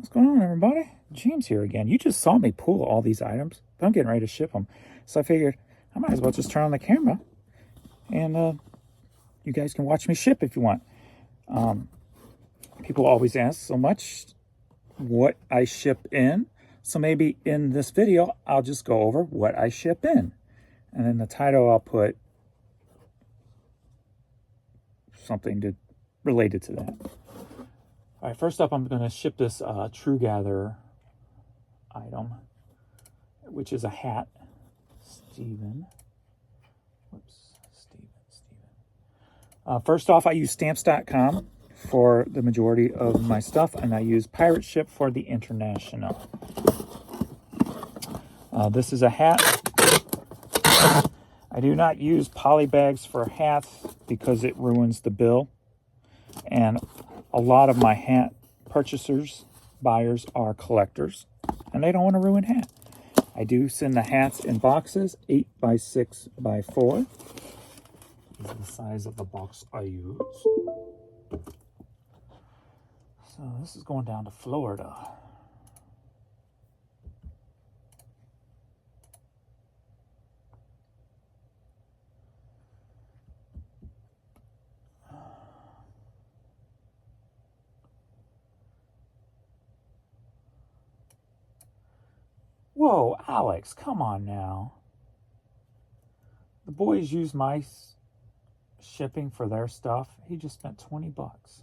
What's going on, everybody? James here again. You just saw me pull all these items, but I'm getting ready to ship them. So I figured I might as well just turn on the camera and you guys can watch me ship if you want. People always ask so much what I ship in. So maybe in this video, I'll just go over what I ship in. And in the title, I'll put something related to that. All right, first up, I'm going to ship this True Gather item, which is a hat. Steven. First off, I use stamps.com for the majority of my stuff, and I use Pirate Ship for the international. This is a hat. I do not use poly bags for hats because it ruins the bill. And a lot of my hat buyers are collectors, and they don't want to ruin hat. I do send the hats in boxes, 8x6x4. This is the size of the box I use. So this is going down to Florida. Whoa, Alex, come on now. The boys use my shipping for their stuff. He just spent 20 bucks.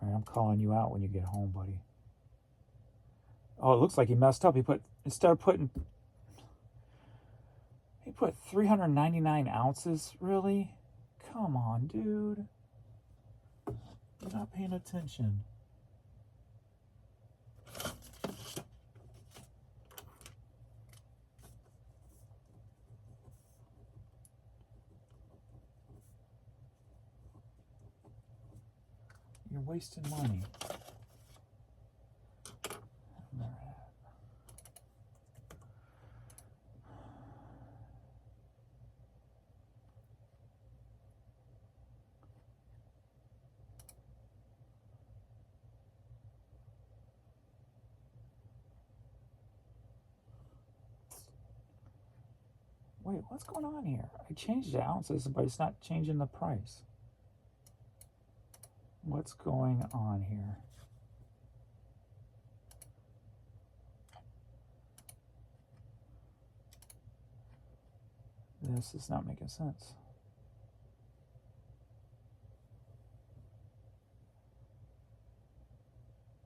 All right, I'm calling you out when you get home, buddy. Oh, it looks like he messed up. He put 399 ounces. Really? Come on, dude. You're not paying attention. You're wasting money. Wait, what's going on here? I changed the ounces, but it's not changing the price. What's going on here? This is not making sense.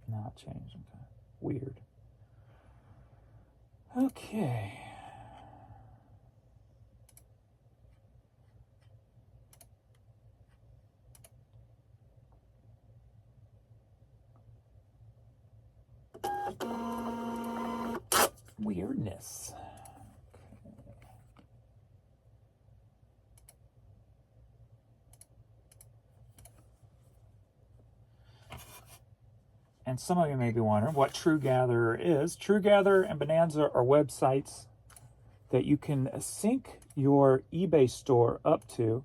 Not changing. Okay. Weird. Okay. Weirdness. And some of you may be wondering what True Gather is. True Gather and Bonanza are websites that you can sync your eBay store up to.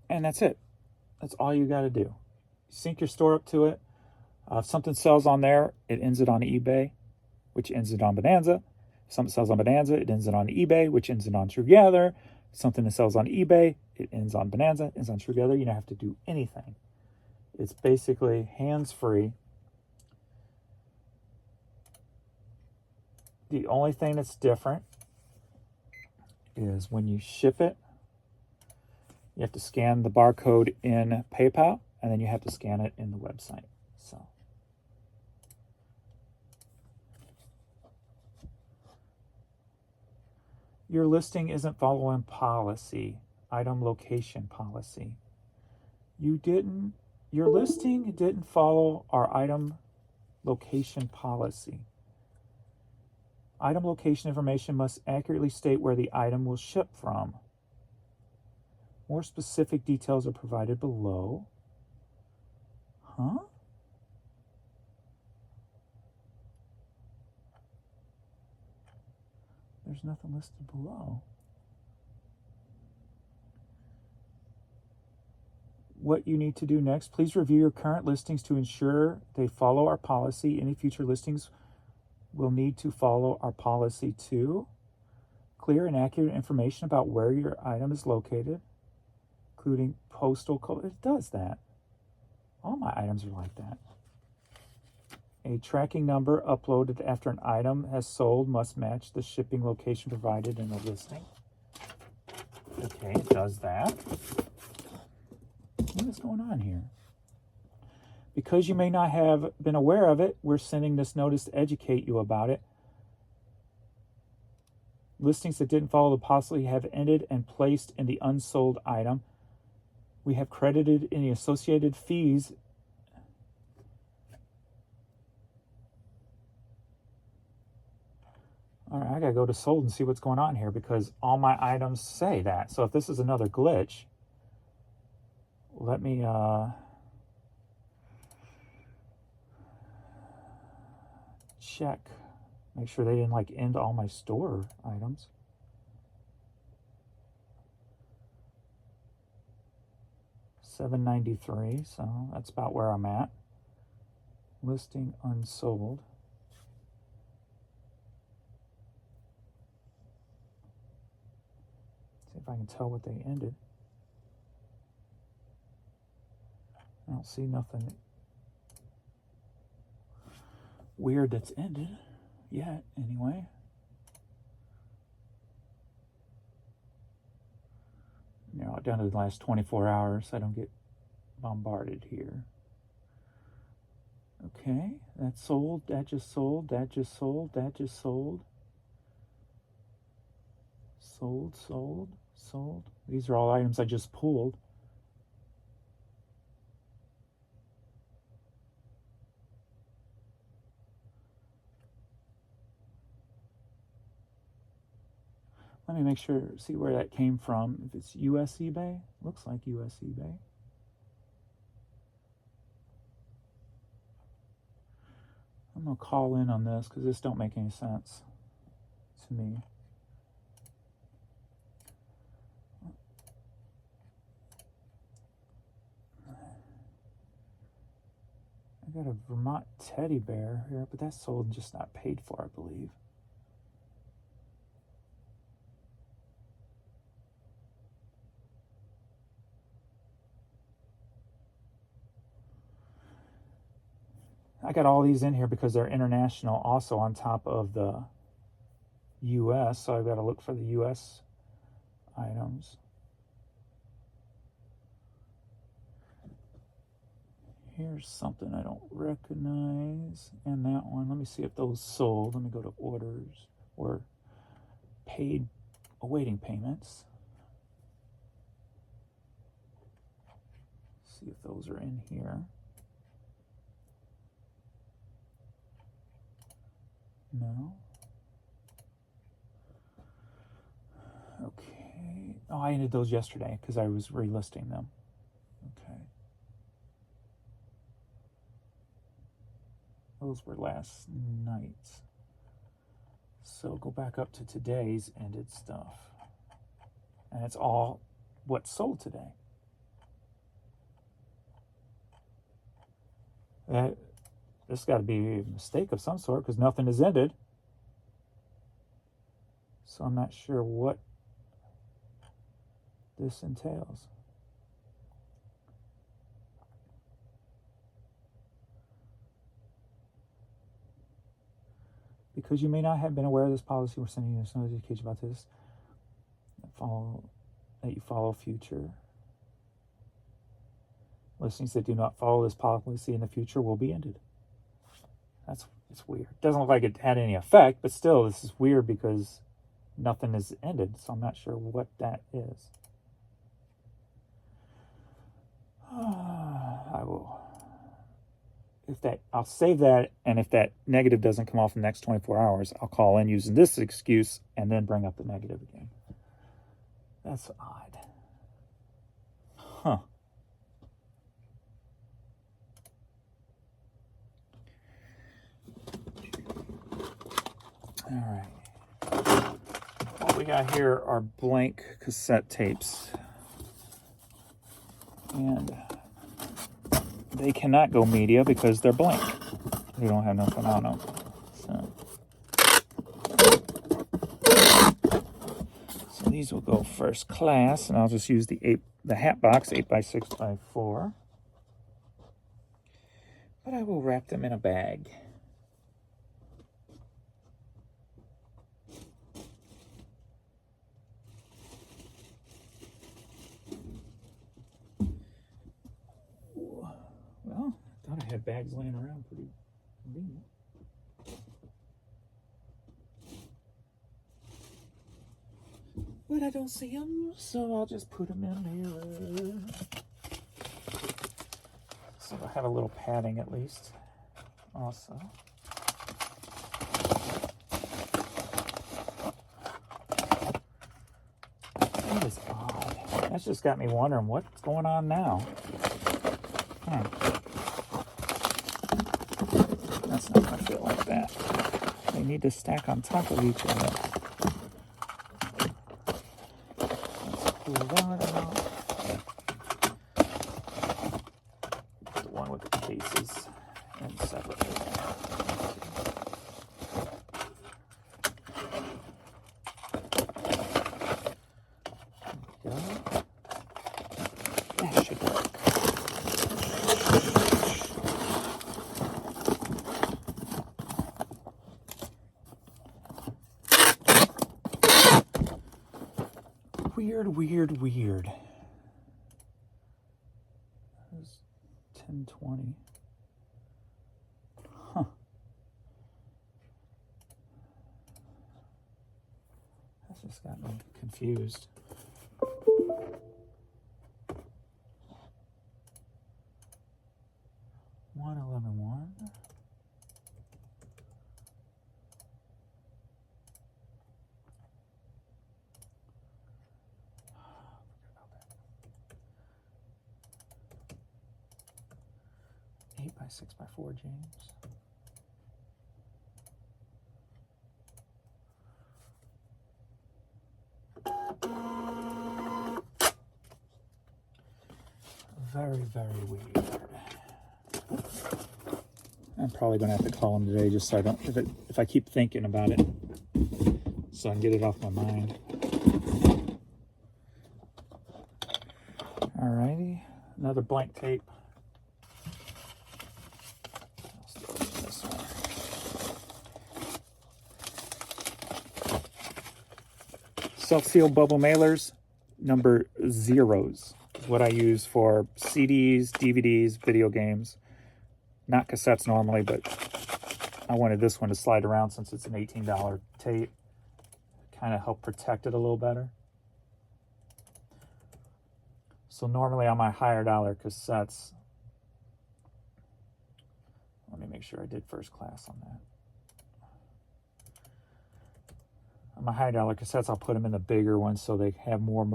And that's it. That's all you got to do. Sync your store up to it. If something sells on there, it ends it on eBay, which ends it on Bonanza. If something sells on Bonanza, it ends it on eBay, which ends it on True Gather. If something that sells on eBay, it ends on Bonanza, ends on True Gather. You don't have to do anything. It's basically hands-free. The only thing that's different is when you ship it, you have to scan the barcode in PayPal, and then you have to scan it in the website. So your listing isn't following policy, item location policy. Your listing didn't follow our item location policy. Item location information must accurately state where the item will ship from. More specific details are provided below. Huh? There's nothing listed below. what you need to do next. Please review your current listings to ensure they follow our policy. Any future listings will need to follow our policy too. Clear and accurate information about where your item is located, including postal code. It does that. All my items are like that. A tracking number uploaded after an item has sold must match the shipping location provided in the listing. Okay, it does that. What is going on here? Because you may not have been aware of it, we're sending this notice to educate you about it. Listings that didn't follow the policy have ended and placed in the unsold item. We have credited any associated fees. All right, I gotta go to sold and see what's going on here because all my items say that. So if this is another glitch, let me check. Make sure they didn't like end all my store items. $7.93, so that's about where I'm at. Listing unsold. See if I can tell what they ended. I don't see nothing weird that's ended yet, anyway. You know, down to the last 24 hours, so I don't get bombarded here. Okay, that sold, that just sold, that just sold, that just sold. Sold, sold, sold. These are all items I just pulled. Let me make sure, see where that came from. If it's US eBay, looks like US eBay. I'm gonna call in on this because this don't make any sense to me. I got a Vermont teddy bear here, but that's sold and just not paid for, I believe. I got all these in here because they're international also on top of the US, so I've got to look for the US items. Here's something I don't recognize, and that one. Let me see if those sold. Let me go to orders or paid, awaiting payments. See if those are in here. No. Okay. Oh, I ended those yesterday because I was relisting them. Okay. Those were last night's. So go back up to today's ended stuff. And it's all what's sold today. This got to be a mistake of some sort because nothing is ended. So I'm not sure what this entails. Because you may not have been aware of this policy, we're sending you a notification about this. That you follow future. Listings that do not follow this policy in the future will be ended. It's weird. It doesn't look like it had any effect, but still, this is weird because nothing is ended, so I'm not sure what that is. I will. I'll save that, and if that negative doesn't come off in the next 24 hours, I'll call in using this excuse and then bring up the negative again. That's odd. Huh. All right. What we got here are blank cassette tapes. And they cannot go media because they're blank. They don't have nothing on them. So these will go first class, and I'll just use the hat box 8x6x4. But I will wrap them in a bag. Well, I thought I had bags laying around pretty convenient. But I don't see them, so I'll just put them in there. So I have a little padding at least. Also. That is odd. That's just got me wondering what's going on now. That's not going to fit like that. They need to stack on top of each other. Let's pull that out. The one with the cases and separately. There we go. That should work. Weird. That was 1020. Huh. That's just got me confused. $111.1. Eight by 6x4, James. Very weird. I'm probably gonna have to call him today just so I don't, if I keep thinking about it, so I can get it off my mind. Alrighty, another blank tape. This one. Self-sealed bubble mailers, number 0s. What I use for CDs, DVDs, video games. Not cassettes normally, but I wanted this one to slide around since it's an $18 tape. Kind of help protect it a little better. So normally on my higher dollar cassettes, let me make sure I did first class on that. On my higher dollar cassettes, I'll put them in the bigger ones so they have more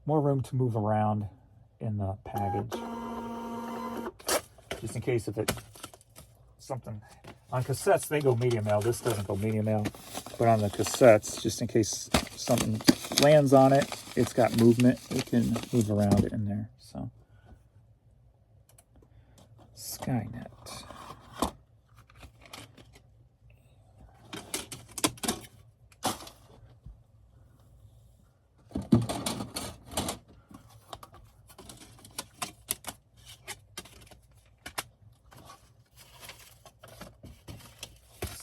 room to move around in the package. Just in case if it something on cassettes, they go media mail. This doesn't go media mail, but on the cassettes, just in case something lands on it, it's got movement. It can move around in there. So Skynet.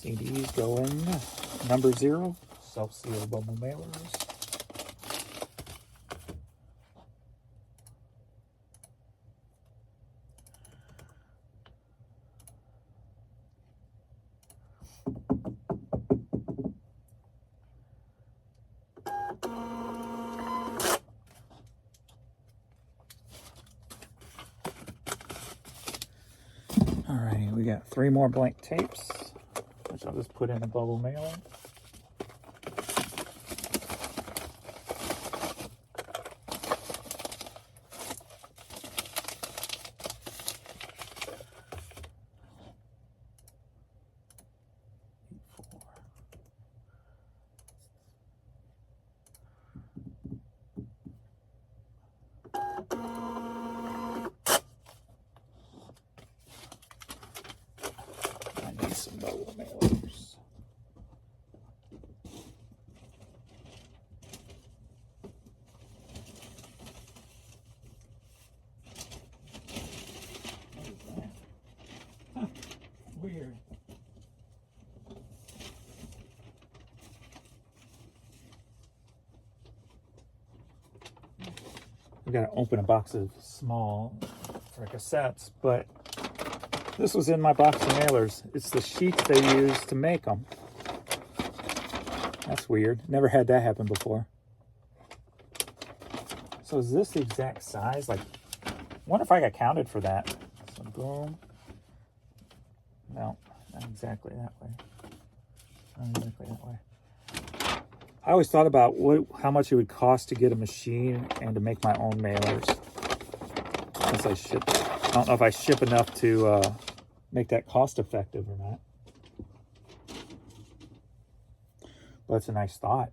CDs go in number 0, self-sealed bubble mailers. Alrighty, we got 3 more blank tapes, which I'll just put in a bubble mailer. We got to open a box of small for cassettes, but this was in my box of mailers. It's the sheets they use to make them. That's weird. Never had that happen before. So is this the exact size? Like, I wonder if I got counted for that. So boom. No, not exactly that way. Not exactly that way. I always thought about how much it would cost to get a machine and to make my own mailers. Since I ship, I don't know if I ship enough to make that cost effective or not. But it's a nice thought.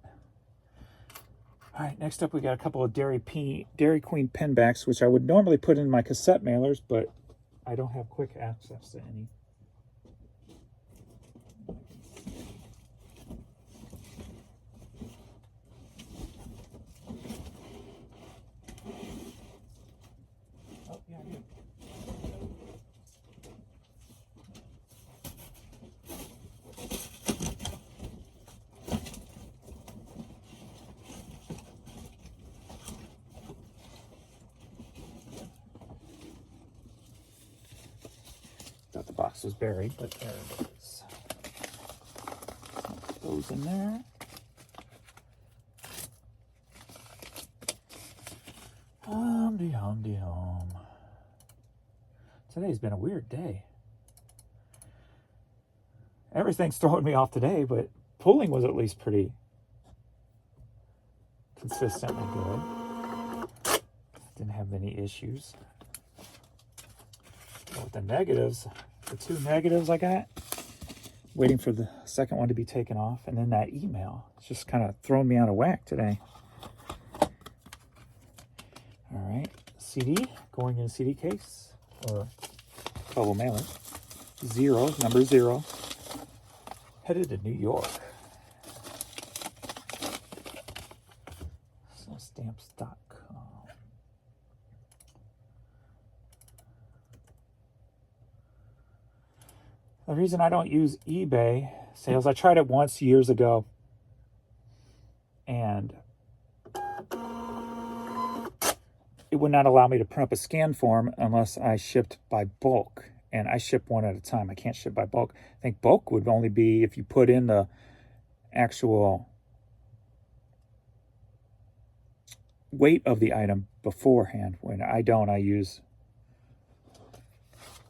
All right, next up we got a couple of Dairy Queen pen backs, which I would normally put in my cassette mailers, but I don't have quick access to any. Oh, yeah, I do. Thought the box was buried, but there it is. Put those in there. Hum-de-hum-de-hum. Today's been a weird day. Everything's throwing me off today, but pulling was at least pretty consistently good. Didn't have many issues. But with the negatives, the two negatives I got, waiting for the second one to be taken off, and then that email. It's just kind of thrown me out of whack today. All right, CD, going in a CD case, or bubble mailer. Number 0. Headed to New York. So stamps.com. The reason I don't use eBay sales, I tried it once years ago, and it would not allow me to print up a scan form unless I shipped by bulk. And I ship one at a time. I can't ship by bulk. I think bulk would only be if you put in the actual weight of the item beforehand. When I don't, I use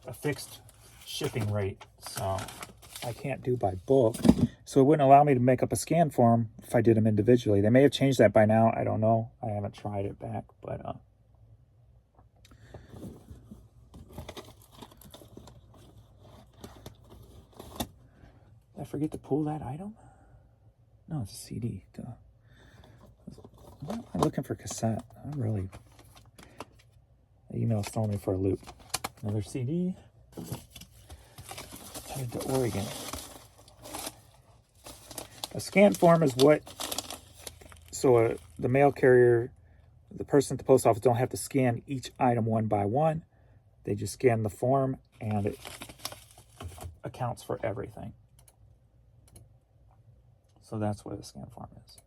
a fixed shipping rate. So I can't do by bulk. So it wouldn't allow me to make up a scan form if I did them individually. They may have changed that by now. I don't know. I haven't tried it back, but did I forget to pull that item? No, it's a CD. Duh. I'm looking for cassette. I'm really... The email's throwing me for a loop. Another CD. Headed to Oregon. A scan form is what... So the mail carrier, the person at the post office don't have to scan each item one by one. They just scan the form and it accounts for everything. So that's what a scan form is.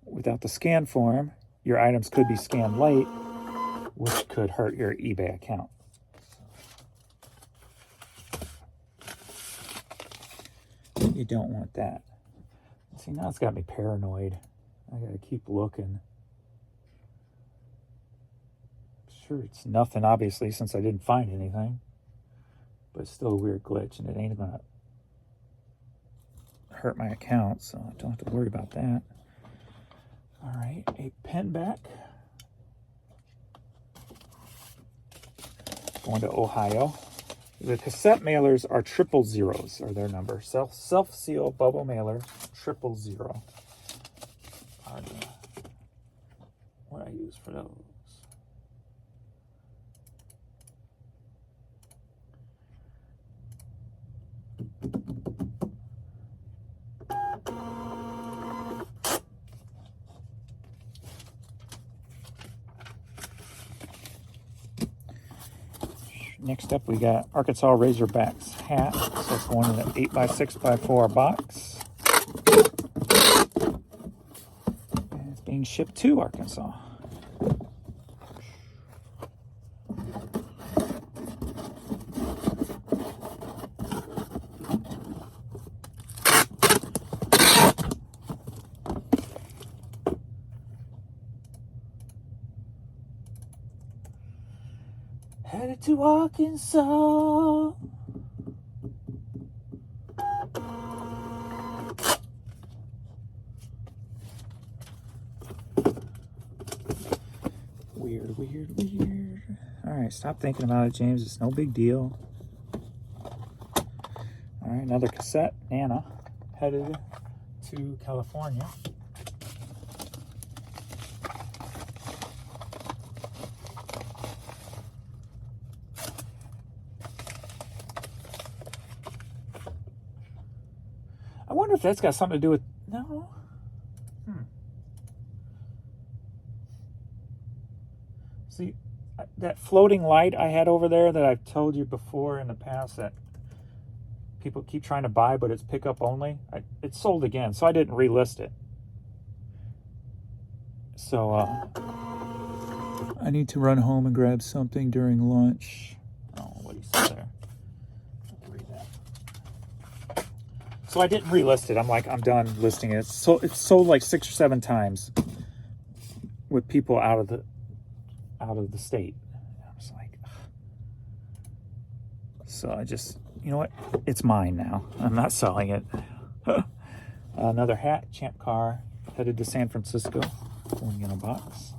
Without the scan form, your items could be scanned late, which could hurt your eBay account. You don't want that. See, now it's got me paranoid. I gotta keep looking. Sure, it's nothing, obviously, since I didn't find anything. But it's still a weird glitch, and it ain't gonna hurt my account, so I don't have to worry about that. All right, a pen back. Going to Ohio. The cassette mailers are 000, are their number. Self-seal bubble mailer 000. What I use for those. Next up, we got Arkansas Razorbacks hat. So it's going in an 8x6x4 box. And it's being being shipped to Arkansas. Headed to Arkansas. Weird, weird, weird. All right, stop thinking about it, James. It's no big deal. All right, another cassette. Nana headed to California. I wonder if that's got something to do with... No. See, that floating light I had over there that I've told you before in the past that people keep trying to buy, but it's pickup only. It's sold again, so I didn't relist it. So I need to run home and grab something during lunch. Oh, what he said there. Read that. So I didn't relist it. I'm like, I'm done listing it. So it's sold like 6 or 7 times with people out of the state. I was like, ugh. So I just, you know what? It's mine now. I'm not selling it. Another hat, Champ Car, headed to San Francisco, going in a box.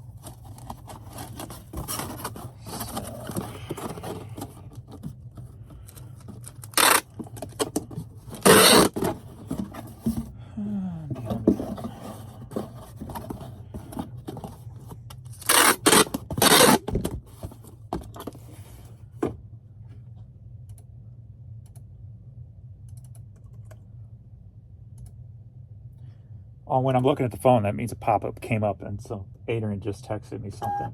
Oh, when I'm looking at the phone, that means a pop-up came up, and so Adrian just texted me something.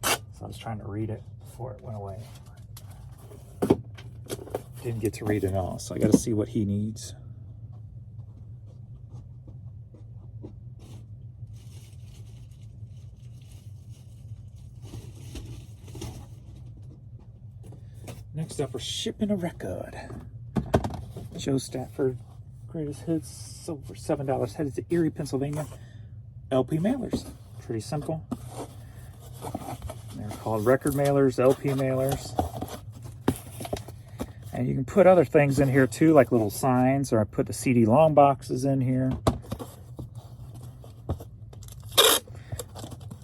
So I was trying to read it before it went away. Didn't get to read it all, so I got to see what he needs. Next up, we're shipping a record. Joe Stafford. Greatest hits, sold for $7, headed to Erie, Pennsylvania. LP mailers, pretty simple. They're called record mailers, LP mailers. And you can put other things in here too, like little signs, or I put the CD long boxes in here.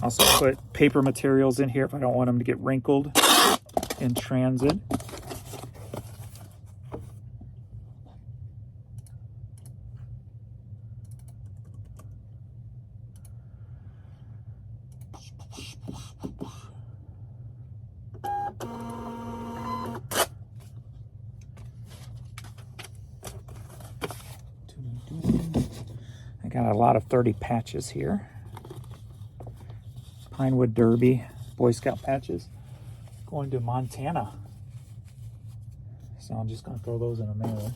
Also put paper materials in here if I don't want them to get wrinkled in transit. I got a lot of 30 patches here. Pinewood Derby, Boy Scout patches. Going to Montana. So I'm just going to throw those in a mailer.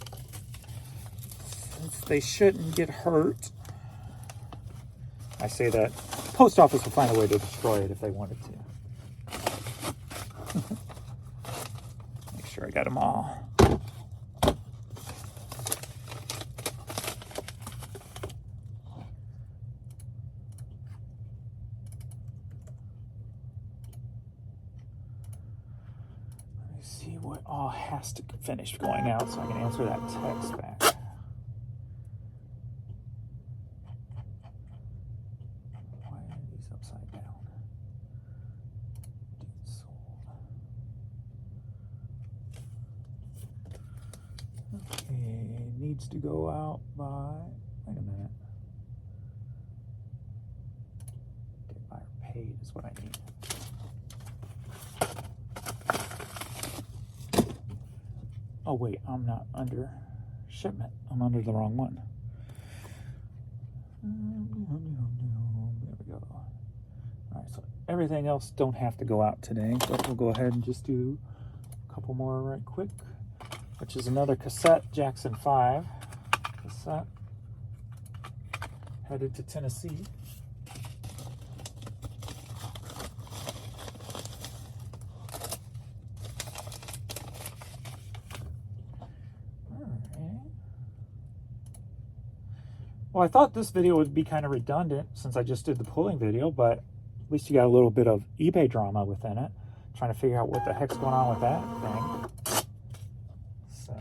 Since they shouldn't get hurt. I say that. The post office will find a way to destroy it if they wanted to. Make sure I got them all. See what all has to finish going out so I can answer that text back. Why are these upside down? Dude sold. Okay, needs to go out by, wait a minute. Get buyer paid is what I need. Oh wait, I'm not under shipment. I'm under the wrong one. There we go. All right, so everything else don't have to go out today, but we'll go ahead and just do a couple more right quick, which is another cassette, Jackson 5 cassette, headed to Tennessee. Well, I thought this video would be kind of redundant since I just did the pulling video, but at least you got a little bit of eBay drama within it. Trying to figure out what the heck's going on with that thing. So,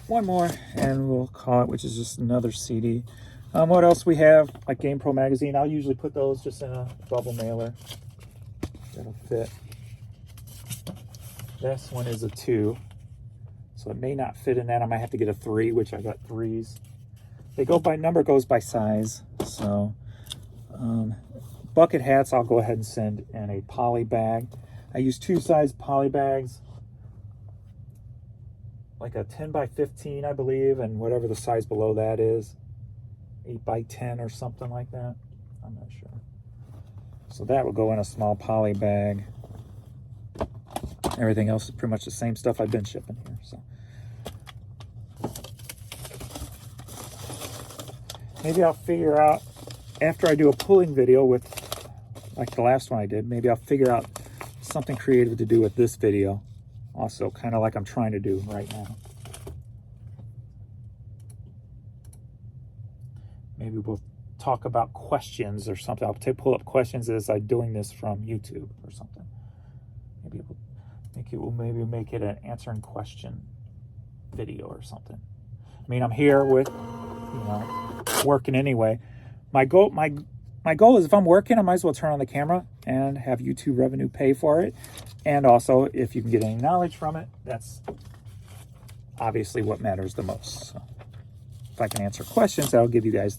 one more and we'll call it, which is just another CD. What else we have? Like GamePro magazine. I'll usually put those just in a bubble mailer. That'll fit. This one is a 2. So it may not fit in that. I might have to get a 3, which I got 3s. They go by, number goes by size. So bucket hats, I'll go ahead and send in a poly bag. I use 2 size poly bags, like a 10 by 15, I believe, and whatever the size below that is, 8 by 10 or something like that. I'm not sure. So that will go in a small poly bag. Everything else is pretty much the same stuff I've been shipping here. So maybe I'll figure out, after I do a pulling video with, like the last one I did, maybe I'll figure out something creative to do with this video also, kind of like I'm trying to do right now. Maybe we'll talk about questions or something. I'll pull up questions as I'm doing this from YouTube or something. Maybe make it an answering question video or something. I mean, I'm here with, working anyway. My goal is, if I'm working, I might as well turn on the camera and have YouTube revenue pay for it. And also, if you can get any knowledge from it, that's obviously what matters the most. So if I can answer questions, that'll give you guys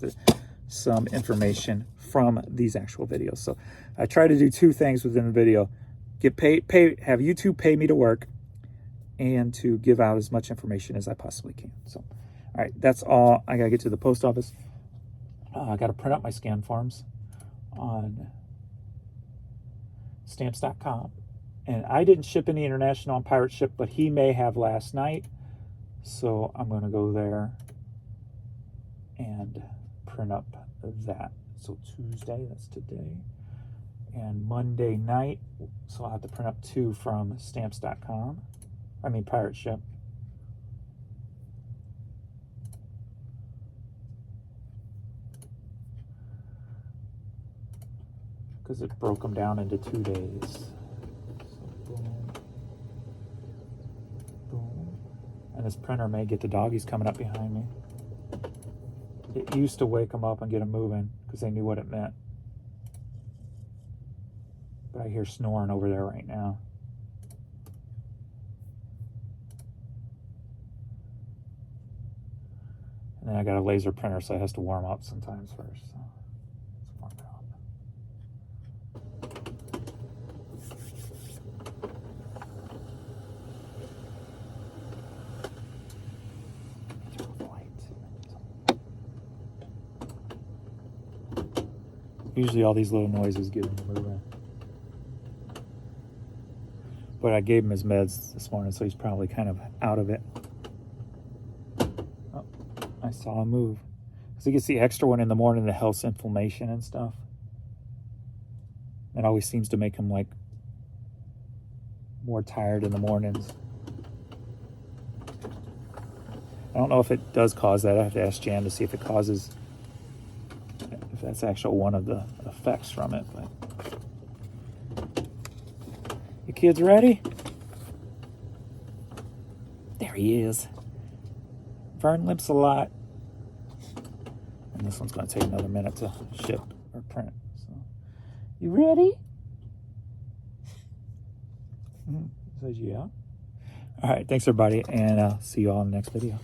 some information from these actual videos. So I try to do 2 things within the video: get paid, have YouTube pay me to work, and to give out as much information as I possibly can. So, all right, that's all. I gotta get to the post office. I gotta print out my scan forms on stamps.com. And I didn't ship any international on Pirate Ship, but he may have last night. So I'm gonna go there and print up that. So Tuesday, that's today. And Monday night, so I'll have to print up 2 from stamps.com. I mean Pirate Ship. Because it broke them down into 2 days. So boom, boom. And this printer may get the doggies coming up behind me. It used to wake them up and get them moving because they knew what it meant. But I hear snoring over there right now. And then I got a laser printer, so it has to warm up sometimes first. So let's warm it up. Turn off the light. Usually all these little noises get him moving. But I gave him his meds this morning, so he's probably kind of out of it. Oh, I saw him move. Because he gets the extra one in the morning that helps inflammation and stuff. It always seems to make him like more tired in the mornings. I don't know if it does cause that. I have to ask Jan to see if it causes, if that's actually one of the effects from it. But you kids ready? There he is. Vern limps a lot. And this one's going to take another minute to ship or print. So, you ready? He says, yeah. All right, thanks everybody, and I'll see you all in the next video.